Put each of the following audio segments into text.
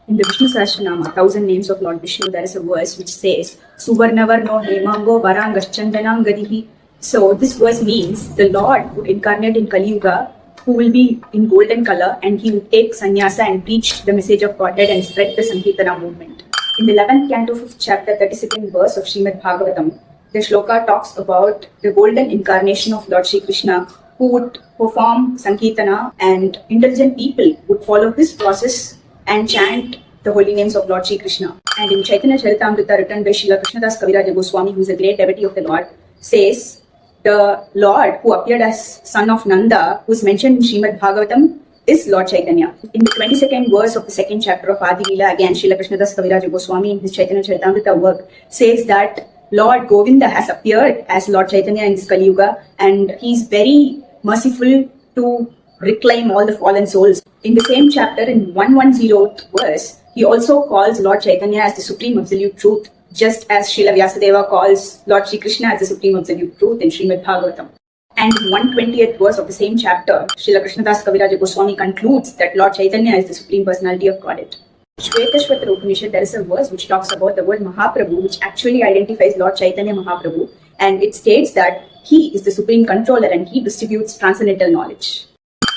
In the Vishnu Sahasranama, 1000 names of Lord Vishnu, there is a verse which says, Suvarnavarno Hemango Varangaschandanangadihi. So this verse means the Lord would incarnate in Kali Yuga, who will be in golden color, and he would take sannyasa and preach the message of Godhead and spread the Sankirtana movement. In the 11th canto, 5th chapter, 32nd verse of Srimad Bhagavatam, the shloka talks about the golden incarnation of Lord Sri Krishna, who would perform Sankirtana, and intelligent people would follow his process and chant the holy names of Lord Sri Krishna. And in Chaitanya Charitamrita, written by Srila Krishnadas Kaviraj Goswami, who is a great devotee of the Lord, says the Lord who appeared as son of Nanda, who is mentioned in Srimad Bhagavatam, is Lord Chaitanya. In the 22nd verse of the 2nd chapter of Adi Leela, again Srila Krishnadas Kaviraj Goswami in his Chaitanya Charitamrita work says that Lord Govinda has appeared as Lord Chaitanya in this Kali Yuga, and he is very merciful to reclaim all the fallen souls. In the same chapter, in 110th verse, he also calls Lord Chaitanya as the Supreme Absolute Truth, just as Srila Vyasadeva calls Lord Sri Krishna as the Supreme Absolute Truth in Srimad Bhagavatam. And in 120th verse of the same chapter, Srila Krishnadas Kaviraj Goswami concludes that Lord Chaitanya is the Supreme Personality of Godhead. Shvetashvatara Upanishad, there is a verse which talks about the word Mahaprabhu, which actually identifies Lord Caitanya Mahaprabhu, and it states that he is the supreme controller and he distributes transcendental knowledge.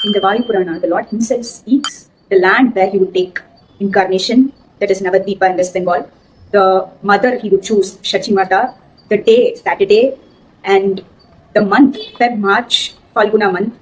In the Vayu Purana, the Lord himself speaks the land where he would take incarnation, that is Navadvipa in West Bengal, the mother he would choose, Shachimata, the day, Saturday, and the month, Feb, March, Falguna month,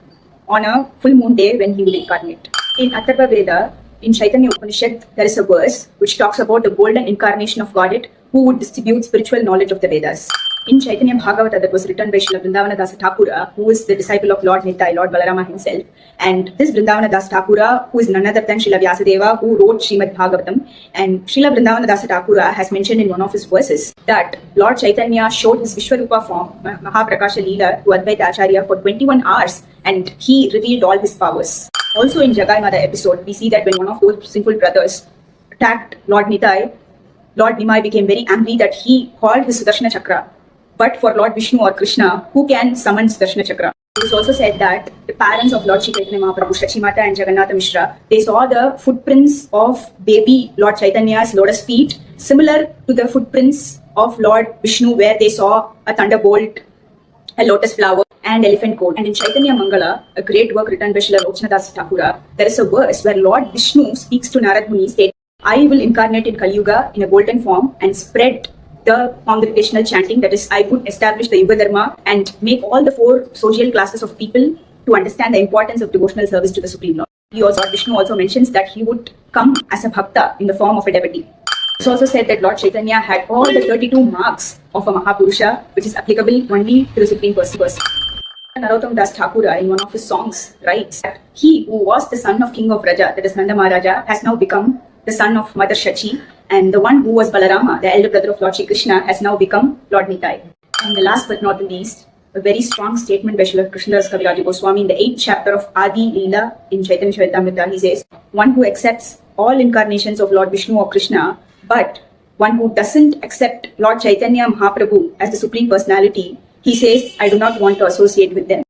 on a full moon day when he would incarnate. In Atharva Veda, in Chaitanya Upanishad, there is a verse which talks about the golden incarnation of Godhead who would distribute spiritual knowledge of the Vedas. In Chaitanya Bhagavata, that was written by Srila Vrindavana Dasa Thakura, who is the disciple of Lord Nitai, Lord Balarama himself. And this Vrindavana Dasa Thakura, who is none other than Srila Vyasadeva, who wrote Srimad Bhagavatam. And Srila Vrindavana Dasa Thakura has mentioned in one of his verses that Lord Chaitanya showed his Vishwarupa form, Mahaprakasha Leela, to Advaita Acharya for 21 hours, and he revealed all his powers. Also in Jagai Mada episode, we see that when one of those sinful brothers attacked Lord Nitai, Lord Nimai became very angry that he called his Sudarshana Chakra. But for Lord Vishnu or Krishna, who can summon Sudarshana Chakra? It is also said that the parents of Lord Sri Caitanya Mahaprabhu, Shachimata and Jagannatha Mishra, they saw the footprints of baby Lord Chaitanya's lotus feet, similar to the footprints of Lord Vishnu, where they saw a thunderbolt, a lotus flower, and elephant coat. And in Chaitanya Mangala, a great work written by Srila Lokshanadas Thakura, there is a verse where Lord Vishnu speaks to Narad Muni, stating, I will incarnate in Kali Yuga in a golden form and spread the congregational chanting, that is, I would establish the Yuga Dharma and make all the 4 social classes of people to understand the importance of devotional service to the Supreme Lord. Lord Vishnu also mentions that he would come as a bhakta in the form of a devotee. It's also said that Lord Chaitanya had all the 32 marks of a Mahapurusha, which is applicable only to the Supreme Person. Narottam Das Thakura, in one of his songs, writes that he who was the son of King of Raja, that is Nanda Maharaja, has now become the son of Mother Shachi, and the one who was Balarama, the elder brother of Lord Sri Krishna, has now become Lord Nitai. And the last but not the least, a very strong statement by Srila Krishnadas Kaviraj Goswami in the 8th chapter of Adi Leela in Chaitanya Charitamrita. He says, one who accepts all incarnations of Lord Vishnu or Krishna, but one who doesn't accept Lord Caitanya Mahaprabhu as the Supreme Personality, he says, I do not want to associate with them.